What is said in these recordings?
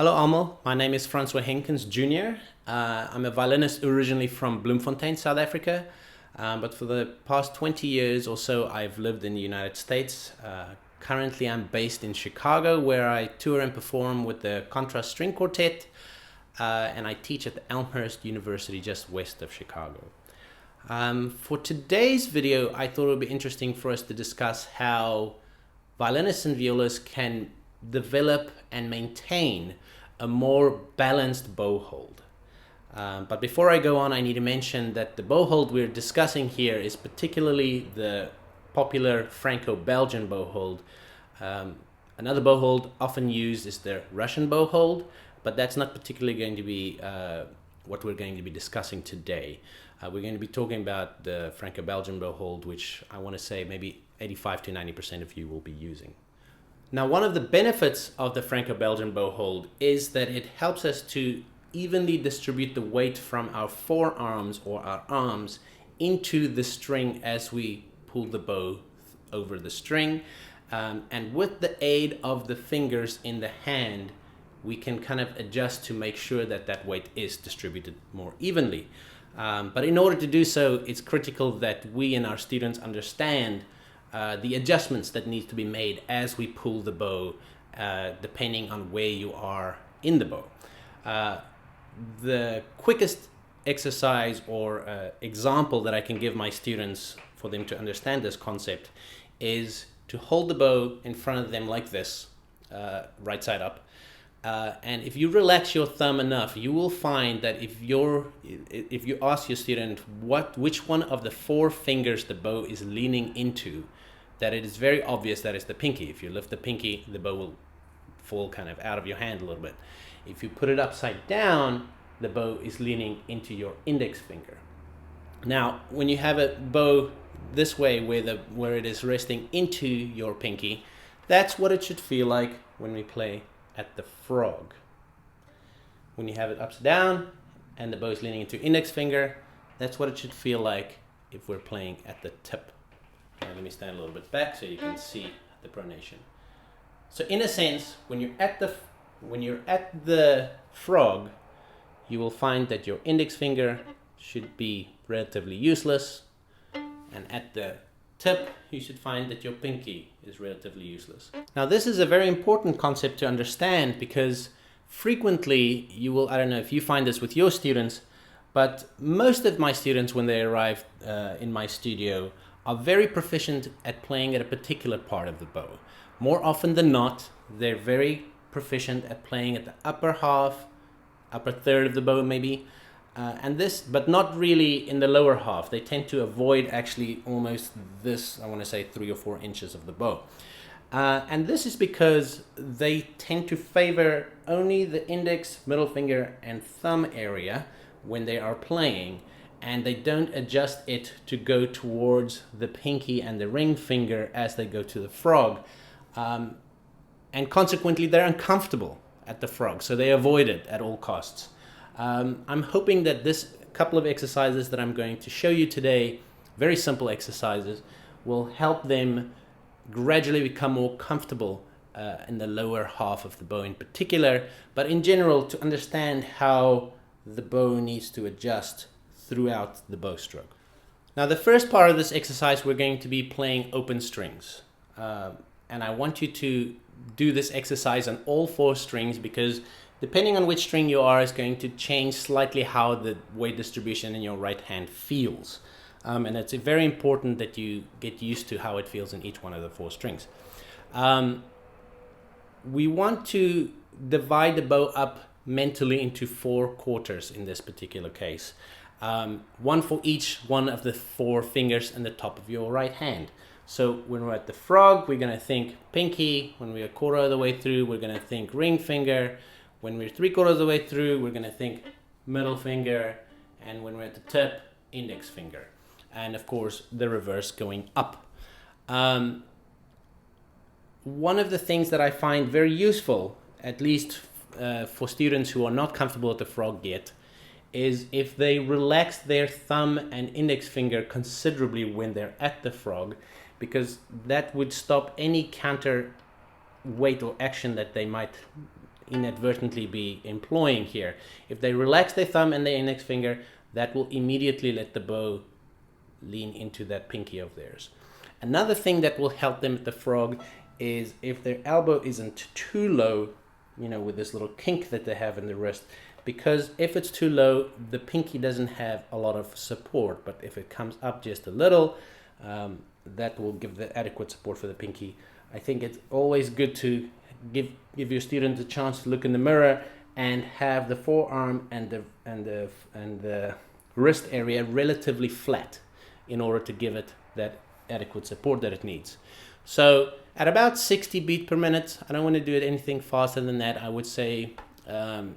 Hello Almo, my name is Francois Henkins Jr. I'm a violinist originally from Bloemfontein, South Africa, but for the past 20 years or so I've lived in the United States. Currently I'm based in Chicago, where I tour and perform with the Contrast String Quartet, and I teach at the Elmhurst University just west of Chicago. For today's video, I thought it would be interesting for us to discuss how violinists and violists can develop and maintain a more balanced bow hold. But before I go on, I need to mention that the bow hold we're discussing here is particularly the popular Franco-Belgian bow hold. Another bow hold often used is the Russian bow hold, but that's not particularly going to be what we're going to be discussing today. We're going to be talking about the Franco-Belgian bow hold, which I want to say maybe 85 to 90% of you will be using. Now, one of the benefits of the Franco-Belgian bow hold is that it helps us to evenly distribute the weight from our forearms or our arms into the string as we pull the bow over the string. And with the aid of the fingers in the hand, we can kind of adjust to make sure that that weight is distributed more evenly. But in order to do so, it's critical that we and our students understand the adjustments that need to be made as we pull the bow, depending on where you are in the bow. The quickest exercise or example that I can give my students for them to understand this concept is to hold the bow in front of them like this, right side up. And if you relax your thumb enough, you will find that if you ask your student which one of the four fingers the bow is leaning into, that it is very obvious that it's the pinky. If you lift the pinky, the bow will fall kind of out of your hand a little bit. If you put it upside down, the bow is leaning into your index finger. Now, when you have a bow this way, where it is resting into your pinky, that's what it should feel like when we play at the frog. When you have it upside down and the bow is leaning into index finger, that's what it should feel like if we're playing at the tip. Now let me stand a little bit back so you can see the pronation. So in a sense, when you're at the frog, you will find that your index finger should be relatively useless, and at the tip, you should find that your pinky is relatively useless. Now, this is a very important concept to understand, because frequently you will, I don't know if you find this with your students, but most of my students, when they arrive in my studio, are very proficient at playing at a particular part of the bow. More often than not, they're very proficient at playing at the upper half, upper third of the bow maybe, but not really in the lower half. They tend to avoid actually almost this, I want to say 3 or 4 inches of the bow. And this is because they tend to favor only the index, middle finger, and thumb area when they are playing, and they don't adjust it to go towards the pinky and the ring finger as they go to the frog. And consequently, they're uncomfortable at the frog, so they avoid it at all costs. I'm hoping that this couple of exercises that I'm going to show you today, very simple exercises, will help them gradually become more comfortable in the lower half of the bow in particular, but in general to understand how the bow needs to adjust throughout the bow stroke. Now, the first part of this exercise, we're going to be playing open strings. And I want you to do this exercise on all 4 strings, because depending on which string you are is going to change slightly how the weight distribution in your right hand feels. And it's very important that you get used to how it feels in each one of the 4 strings. We want to divide the bow up mentally into 4 quarters in this particular case. One for each one of the 4 fingers in the top of your right hand. So when we're at the frog, we're going to think pinky. When we're a quarter of the way through, we're going to think ring finger. When we're 3/4 of the way through, we're going to think middle finger. And when we're at the tip, index finger. And of course, the reverse going up. One of the things that I find very useful, at least for students who are not comfortable at the frog yet, is if they relax their thumb and index finger considerably when they're at the frog, because that would stop any counter weight or action that they might inadvertently be employing here. If they relax their thumb and their index finger, that will immediately let the bow lean into that pinky of theirs. Another thing that will help them at the frog is if their elbow isn't too low, you know, with this little kink that they have in the wrist, because if it's too low, the pinky doesn't have a lot of support, but if it comes up just a little, that will give the adequate support for the pinky. I think it's always good to give your student a chance to look in the mirror and have the forearm and the wrist area relatively flat in order to give it that adequate support that it needs. So at about 60 beats per minute, I don't want to do it anything faster than that. I would say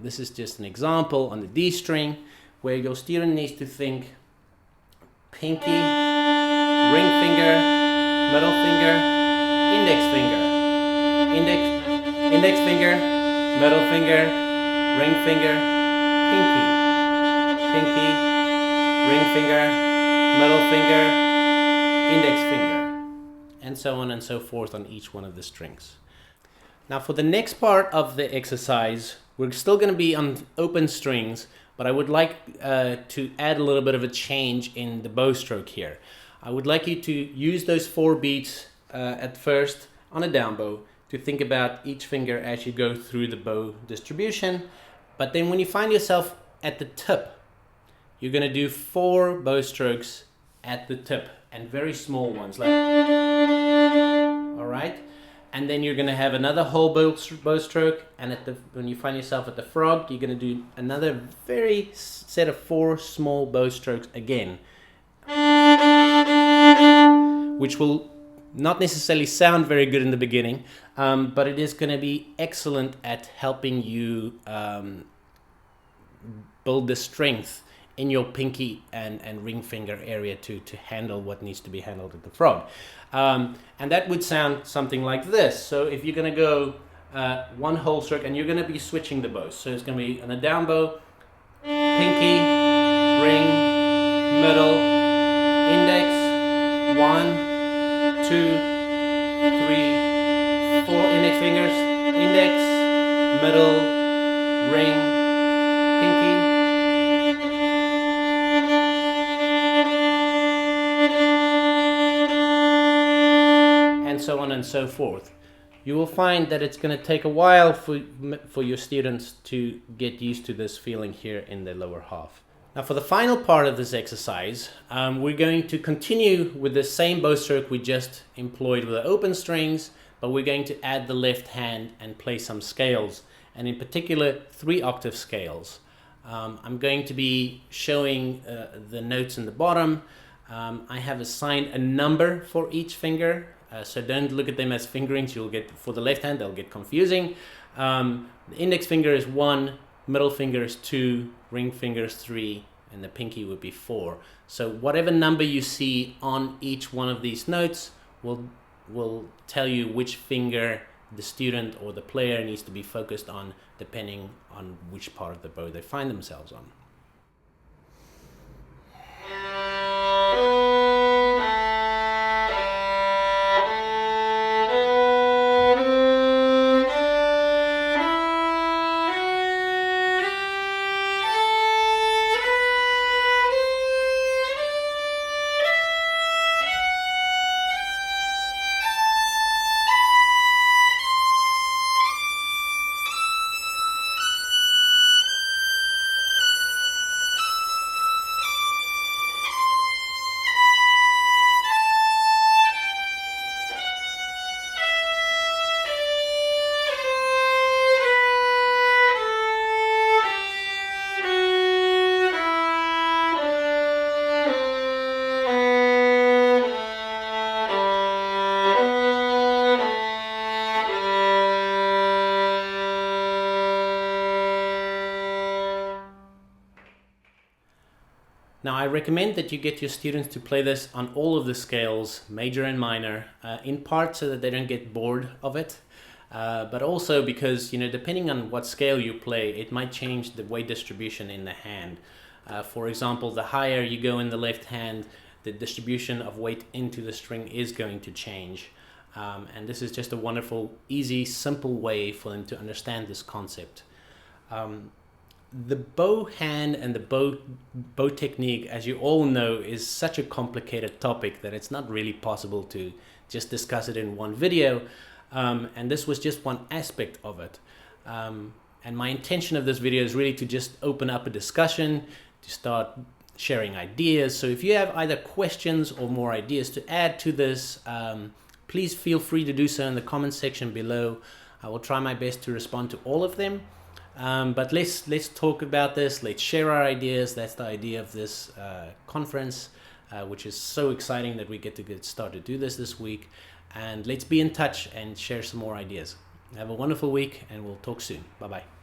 this is just an example on the D string where your student needs to think pinky, ring finger, middle finger, index finger, index finger, middle finger, ring finger, pinky, pinky, ring finger, middle finger, index finger, and so on and so forth on each one of the strings. Now for the next part of the exercise, we're still going to be on open strings, but I would like to add a little bit of a change in the bow stroke here. I would like you to use those 4 beats at first on a down bow to think about each finger as you go through the bow distribution. But then when you find yourself at the tip, you're going to do 4 bow strokes at the tip and very small ones, like, all right? And then you're going to have another whole bow stroke, and when you find yourself at the frog, you're going to do another very set of 4 small bow strokes again, which will not necessarily sound very good in the beginning, but it is going to be excellent at helping you build the strength in your pinky and ring finger area to handle what needs to be handled at the frog. And that would sound something like this. So if you're going to go 1 whole stroke, and you're going to be switching the bows. So it's going to be on a down bow, pinky, ring, middle, index, 1, 2, 3, 4 index fingers, index, middle, ring, pinky, and so on and so forth. You will find that it's going to take a while for your students to get used to this feeling here in the lower half. Now for the final part of this exercise, we're going to continue with the same bow stroke we just employed with the open strings, but we're going to add the left hand and play some scales, and in particular 3-octave scales. I'm going to be showing the notes in the bottom. I have assigned a number for each finger, so don't look at them as fingerings. You'll get, for the left hand, they'll get confusing. The index finger is 1, middle finger is 2, ring finger is 3, and the pinky would be 4. So whatever number you see on each one of these notes will tell you which finger the student or the player needs to be focused on, depending on which part of the bow they find themselves on. Now I recommend that you get your students to play this on all of the scales, major and minor, in part so that they don't get bored of it, but also because, you know, depending on what scale you play, it might change the weight distribution in the hand. For example, the higher you go in the left hand, the distribution of weight into the string is going to change. And this is just a wonderful, easy, simple way for them to understand this concept. The bow hand and the bow technique, as you all know, is such a complicated topic that it's not really possible to just discuss it in one video. And this was just one aspect of it. And my intention of this video is really to just open up a discussion, to start sharing ideas. So if you have either questions or more ideas to add to this, please feel free to do so in the comment section below. I will try my best to respond to all of them. But let's talk about this. Let's share our ideas. That's the idea of this conference, which is so exciting that we get to start to do this week. And let's be in touch and share some more ideas. Have a wonderful week, and we'll talk soon. Bye-bye.